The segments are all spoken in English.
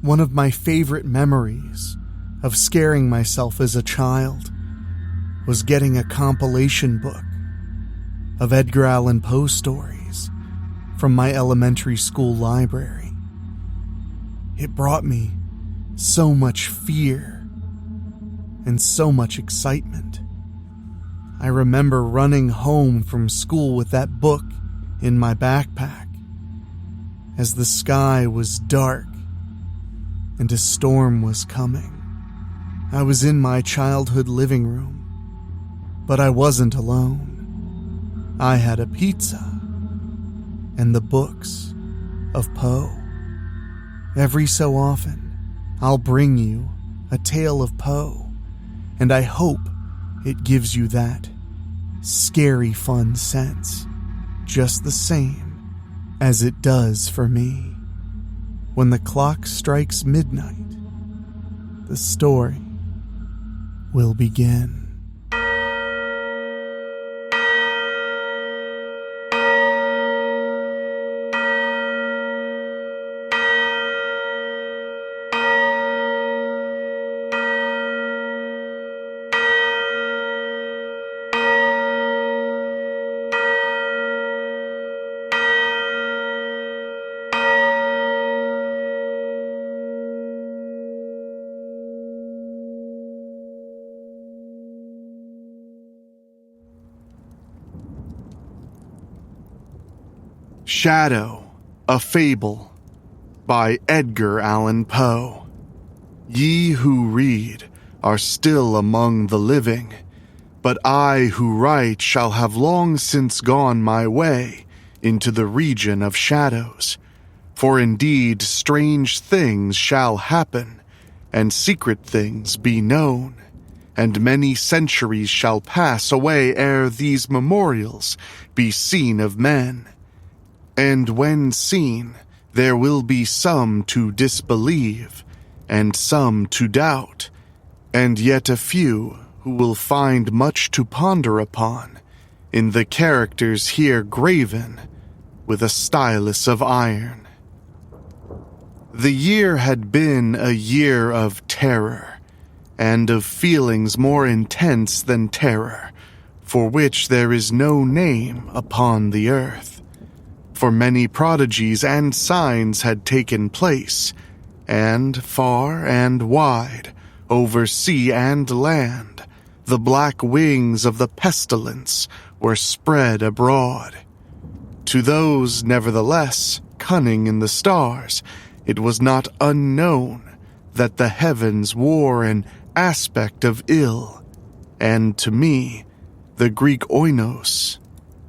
One of my favorite memories of scaring myself as a child was getting a compilation book of Edgar Allan Poe stories from my elementary school library. It brought me so much fear and so much excitement. I remember running home from school with that book in my backpack as the sky was dark and a storm was coming. I was in my childhood living room, but I wasn't alone. I had a pizza and the books of Poe. Every so often, I'll bring you a tale of Poe, and I hope it gives you that scary fun sense, just the same as it does for me. When the clock strikes midnight, the story will begin. Shadow, a Fable by Edgar Allan Poe. Ye who read are still among the living, but I who write shall have long since gone my way into the region of shadows. For indeed strange things shall happen, and secret things be known, and many centuries shall pass away ere these memorials be seen of men. And when seen, there will be some to disbelieve, and some to doubt, and yet a few who will find much to ponder upon in the characters here graven with a stylus of iron. The year had been a year of terror, and of feelings more intense than terror, for which there is no name upon the earth. For many prodigies and signs had taken place, and far and wide, over sea and land, the black wings of the pestilence were spread abroad. To those, nevertheless, cunning in the stars, it was not unknown that the heavens wore an aspect of ill, and to me, the Greek oinos,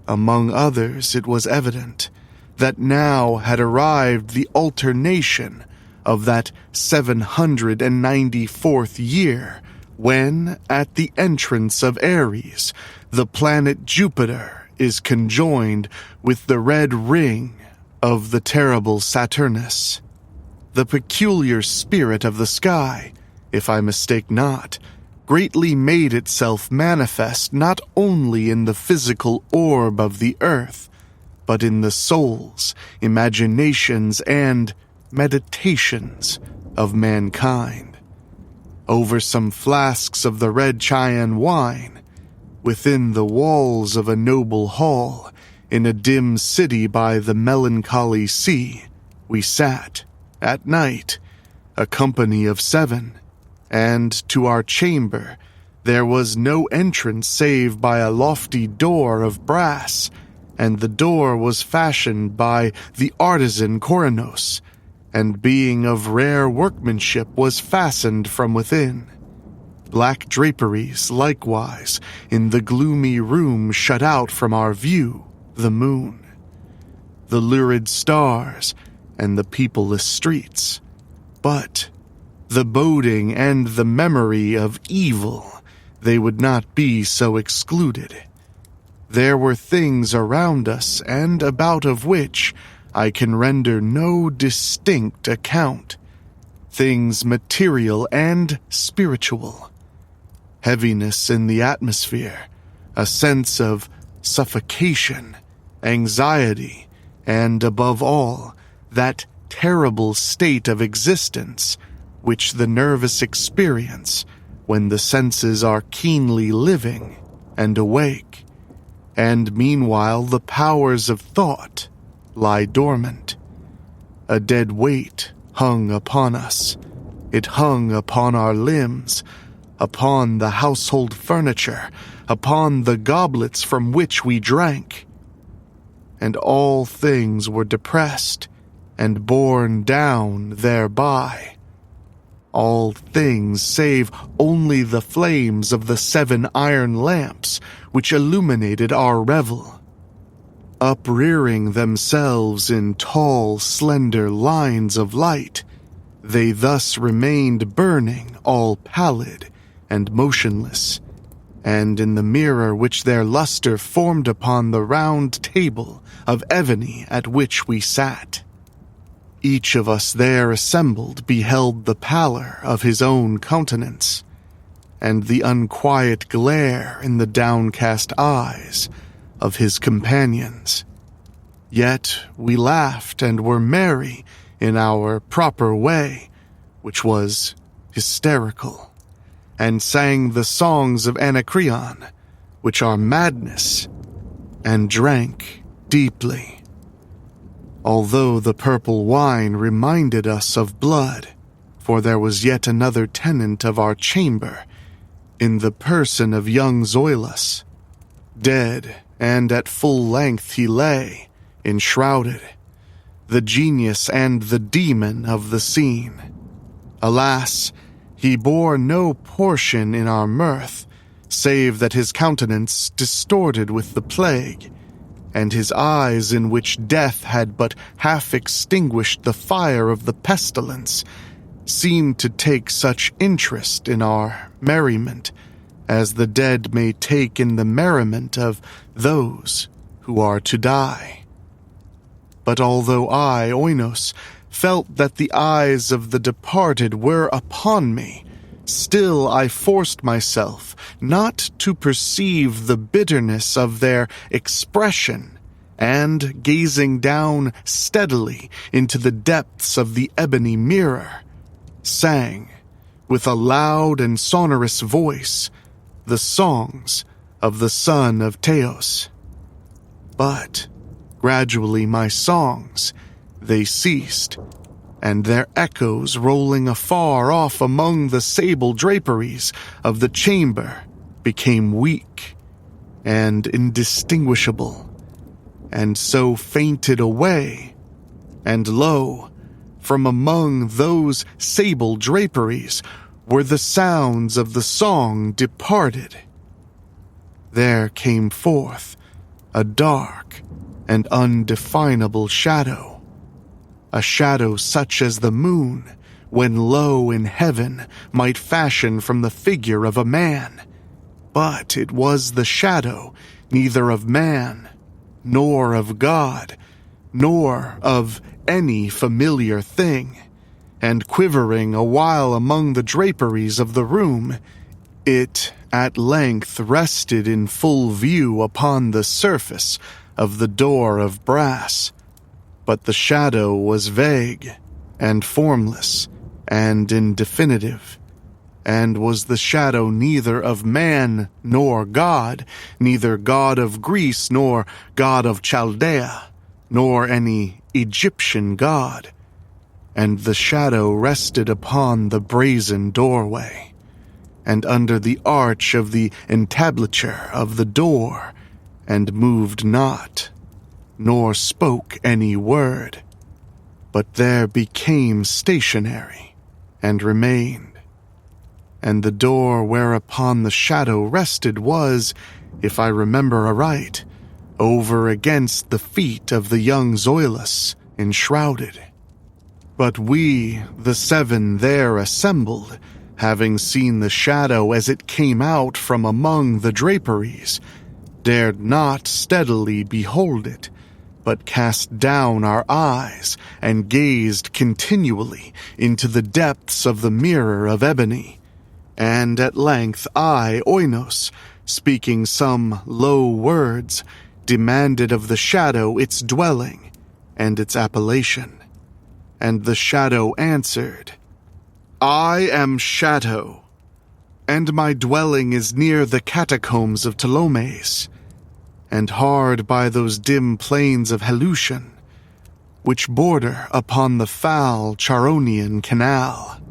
among others, it was evident that now had arrived the alternation of that 794th year, when, at the entrance of Aries, the planet Jupiter is conjoined with the red ring of the terrible Saturnus. The peculiar spirit of the sky, if I mistake not, greatly made itself manifest not only in the physical orb of the earth, but in the souls, imaginations, and meditations of mankind. Over some flasks of the red Chian wine, within the walls of a noble hall, in a dim city by the melancholy sea, we sat, at night, a company of 7, and to our chamber there was no entrance save by a lofty door of brass, and the door was fashioned by the artisan Coronos, and being of rare workmanship was fastened from within. Black draperies, likewise, in the gloomy room shut out from our view the moon, the lurid stars, and the peopleless streets. But the boding and the memory of evil, they would not be so excluded. There were things around us and about of which I can render no distinct account, things material and spiritual. Heaviness in the atmosphere, a sense of suffocation, anxiety, and above all, that terrible state of existence which the nervous experience when the senses are keenly living and awake, and meanwhile the powers of thought lie dormant. A dead weight hung upon us. It hung upon our limbs, upon the household furniture, upon the goblets from which we drank. And all things were depressed and borne down thereby. All things save only the flames of the 7 iron lamps which illuminated our revel. Uprearing themselves in tall, slender lines of light, they thus remained burning, all pallid and motionless, and in the mirror which their luster formed upon the round table of ebony at which we sat. Each of us there assembled beheld the pallor of his own countenance, and the unquiet glare in the downcast eyes of his companions. Yet we laughed and were merry in our proper way, which was hysterical, and sang the songs of Anacreon, which are madness, and drank deeply. Although the purple wine reminded us of blood, for there was yet another tenant of our chamber, in the person of young Zoilus. Dead, and at full length he lay, enshrouded, the genius and the demon of the scene. Alas, he bore no portion in our mirth, save that his countenance distorted with the plague, and his eyes, in which death had but half extinguished the fire of the pestilence, seemed to take such interest in our merriment as the dead may take in the merriment of those who are to die. But although I, Oinos, felt that the eyes of the departed were upon me, still I forced myself not to perceive the bitterness of their expression, and, gazing down steadily into the depths of the ebony mirror, sang, with a loud and sonorous voice, the songs of the son of Teos. But gradually my songs, they ceased, and their echoes rolling afar off among the sable draperies of the chamber became weak and indistinguishable, and so fainted away, and lo, from among those sable draperies were the sounds of the song departed. There came forth a dark and undefinable shadow, a shadow such as the moon, when low in heaven, might fashion from the figure of a man. But it was the shadow neither of man, nor of God, nor of any familiar thing, and quivering a while among the draperies of the room, it at length rested in full view upon the surface of the door of brass. But the shadow was vague, and formless, and indefinitive, and was the shadow neither of man nor God, neither God of Greece nor God of Chaldea, nor any Egyptian god. And the shadow rested upon the brazen doorway, and under the arch of the entablature of the door, and moved not, nor spoke any word, but there became stationary, and remained. And the door whereupon the shadow rested was, if I remember aright, over against the feet of the young Zoilus, enshrouded. But we, the 7 there assembled, having seen the shadow as it came out from among the draperies, dared not steadily behold it, but cast down our eyes and gazed continually into the depths of the mirror of ebony. And at length I, Oinos, speaking some low words, demanded of the shadow its dwelling and its appellation. And the shadow answered, I am Shadow, and my dwelling is near the catacombs of Ptolemais, and hard by those dim plains of Helution, which border upon the foul Charonian Canal.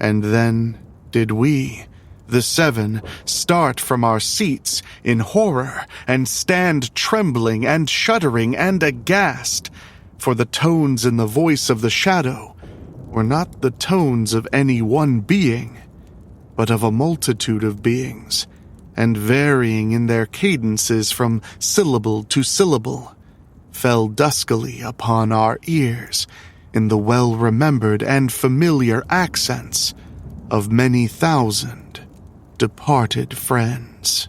And then did we, the seven, start from our seats in horror and stand trembling and shuddering and aghast, for the tones in the voice of the shadow were not the tones of any one being, but of a multitude of beings, and varying in their cadences from syllable to syllable, fell duskily upon our ears in the well-remembered and familiar accents of many thousand departed friends.